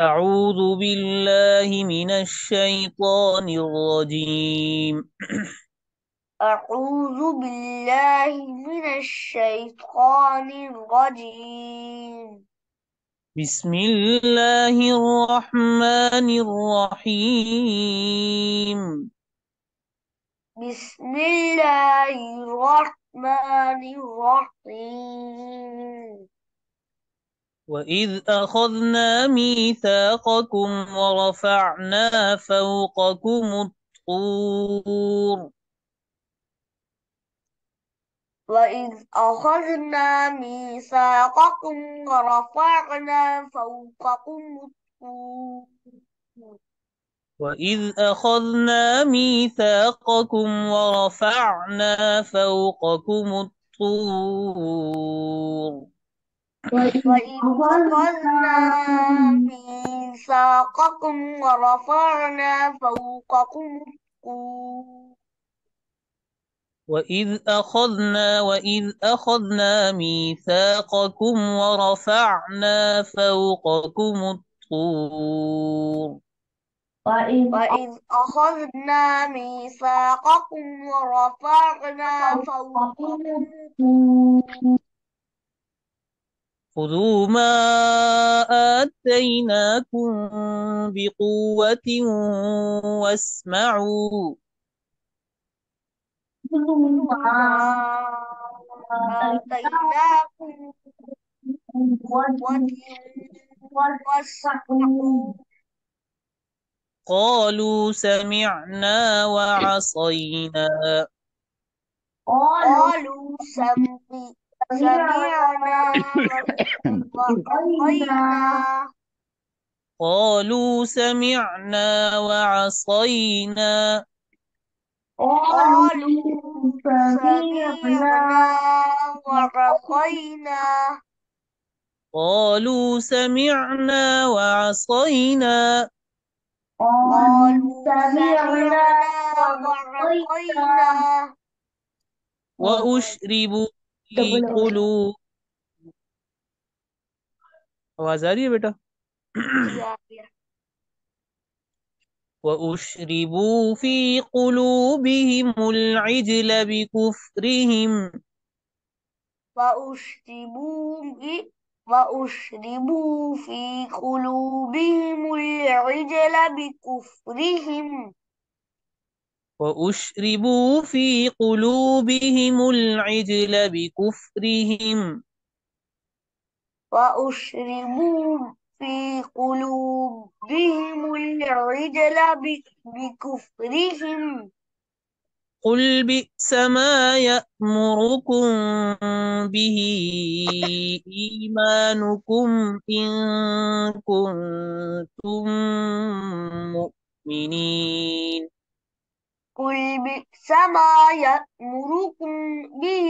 أعوذ بالله من الشيطان الرجيم. أعوذ بالله من الشيطان الرجيم. بسم الله الرحمن الرحيم. بسم الله الرحمن الرحيم. وإذ أخذنا ميثاقكم ورفعنا فوقكم الطور. وإذ أخذنا ميثاقكم ورفعنا فوقكم الطور. وإذ أخذنا ميثاقكم ورفعنا فوقكم الطور. وإذ أخذنا ميثاقكم ورفعنا فوقكم الطور. وإذ أخذنا ميثاقكم ورفعنا فوقكم الطور. وإذ أخذنا ميثاقكم ورفعنا فوقكم الطور. خذوا ما آتيناكم بقوة واسمعوا. خذوا ما آتيناكم بقوة واسمعوا. قالوا سمعنا وعصينا. قالوا سمعنا وعصينا. قالوا سمعنا وعصينا. قالوا سمعنا وعصينا. قالوا سمعنا وعصينا. قالوا سمعنا وعصينا. وأشربوا في قلوب आवाज आ रही है बेटा? وأشربوا في قلوبهم العجل بكفرهم. وأشربوا وأشربوا في قلوبهم العجل بكفرهم. وأشربوا في قلوبهم العجل بكفرهم. وأشربوا في قلوبهم العجل بكفرهم. قل بئس ما يأمركم به إيمانكم إن كنتم مؤمنين. قل بئس ما يأمركم به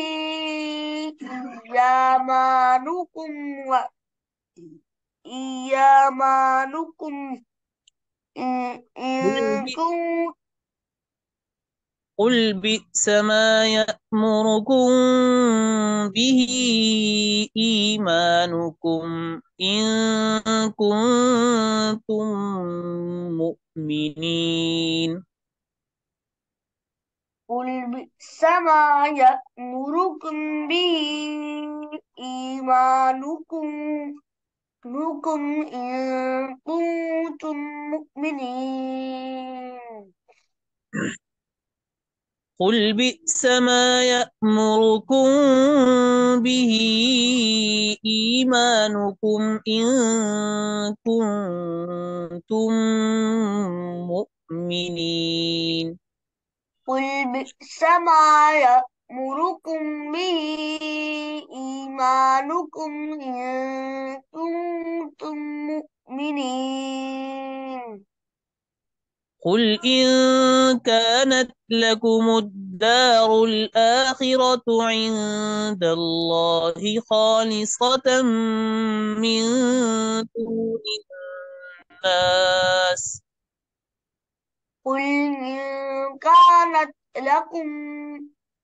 إيمانكم وإيمانكم قل إن بئ- كنتم. قل بئس ما يأمركم به إيمانكم إن كنتم مؤمنين. قل بئس ما يأمركم به إيمانكم إن كنتم مؤمنين. قل بئس ما يأمركم به إيمانكم إن كنتم مؤمنين. قل بئس ما يأمركم به إيمانكم إن كنتم مؤمنين. قل إن كانت لكم الدار الآخرة عند الله خالصة من دون الناس. قل إن كانت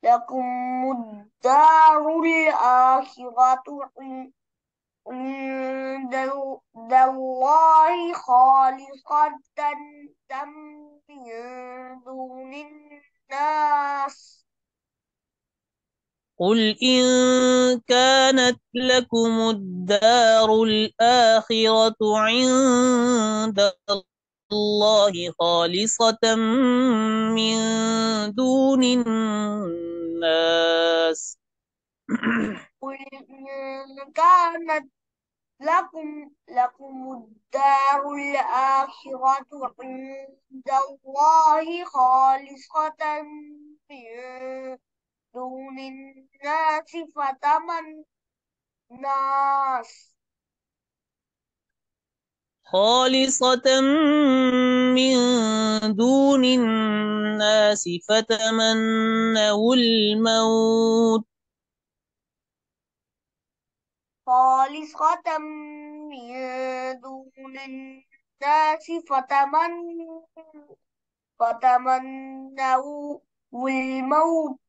لكم الدار الآخرة عند الله خالصة من دون الناس. قل إن كانت لكم الدار الآخرة عند الله خالصة من دون الناس قل إن كانت لكم الدار الآخرة عند الله خالصة من دون الناس ناس خالصة من دون الناس فتمنوا الموت خالصة من دون الناس فتمنوا الموت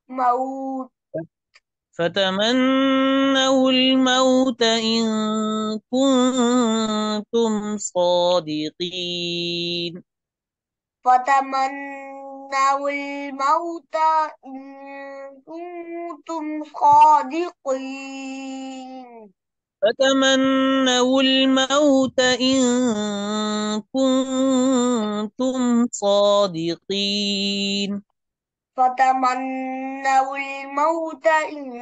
موت فتمنوا الموت إن كنتم صادقين فتمنوا الموت إن كنتم صادقين. فتمنوا الموت إن كنتم صادقين فتمنوا الموت إن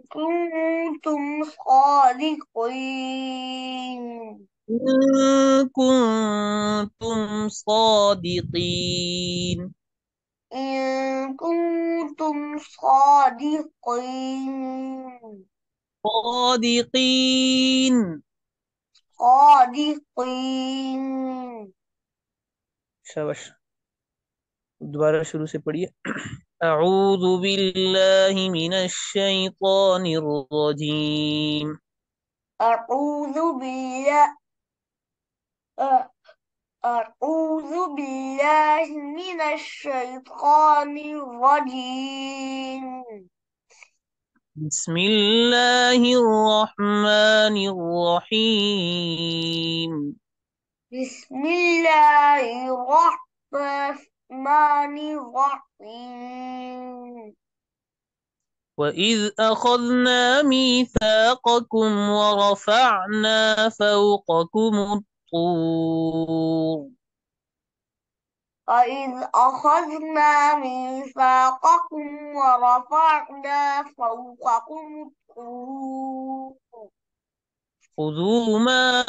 كنتم صادقين. إن كنتم صادقين إن كنتم صادقين. صادقين صادقين. शाबाश दोबारा शुरू से पढ़िए أعوذ بالله من الشيطان الرجيم أعوذ بالله أعوذ بالله من الشيطان الرجيم. بسم الله الرحمن الرحيم بسم الله الرحمن الرحيم. وإذ أخذنا ميثاقكم ورفعنا فوقكم الطور وإذ أخذنا ميثاقكم ورفعنا فوقكم الطور خذوا ما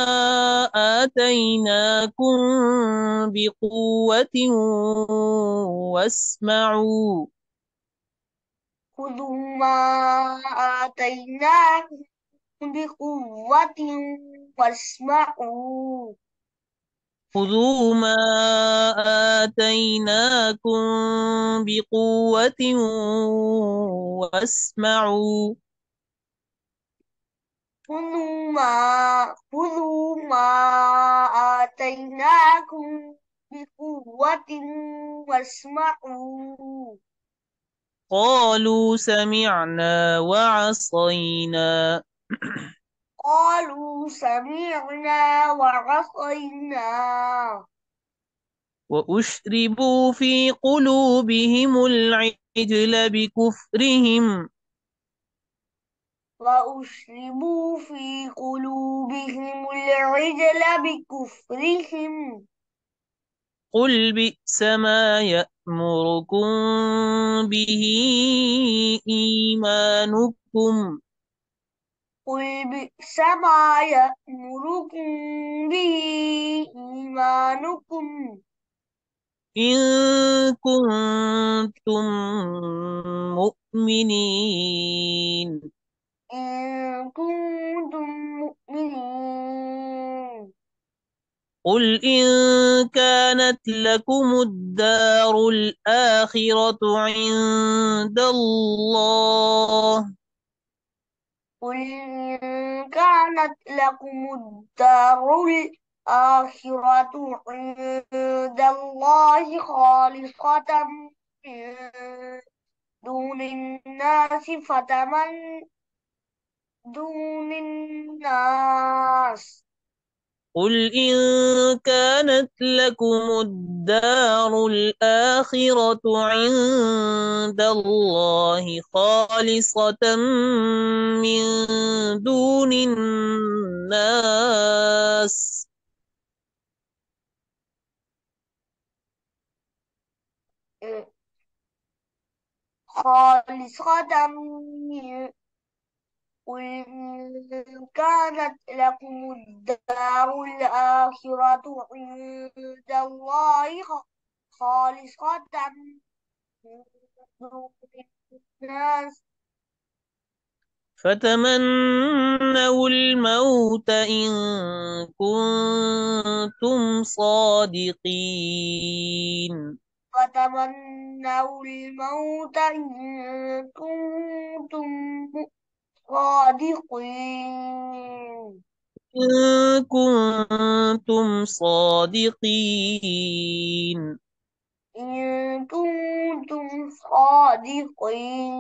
آتيناكم بقوة واسمعوا خذوا ما آتيناكم بقوة واسمعوا. خذوا ما آتيناكم بقوة واسمعوا خذوا ما آتيناكم بقوة واسمعوا. قالوا سمعنا وعصينا قالوا سمعنا وعصينا. وأشربوا في قلوبهم العجل بكفرهم وأشربوا في قلوبهم العجل بكفرهم. قل بئس ما يأمركم به إيمانكم قل بئس ما يأمركم به إيمانكم إن كنتم مؤمنين إن كنتم مؤمنين. قل إن كانت لكم الدار الآخرة عند الله قل إن كانت لكم الدار الآخرة عند الله خالصة من دون الناس دون الناس قل إن كانت لكم الدار الآخرة عند الله خالصة من دون الناس خالصة من قل إن كانت لكم الدار الآخرة عند الله خالصة من دون الناس فتمنوا الموت إن كنتم صادقين فتمنوا الموت إن كنتم صادقين إن كنتم صادقين إن كنتم صادقين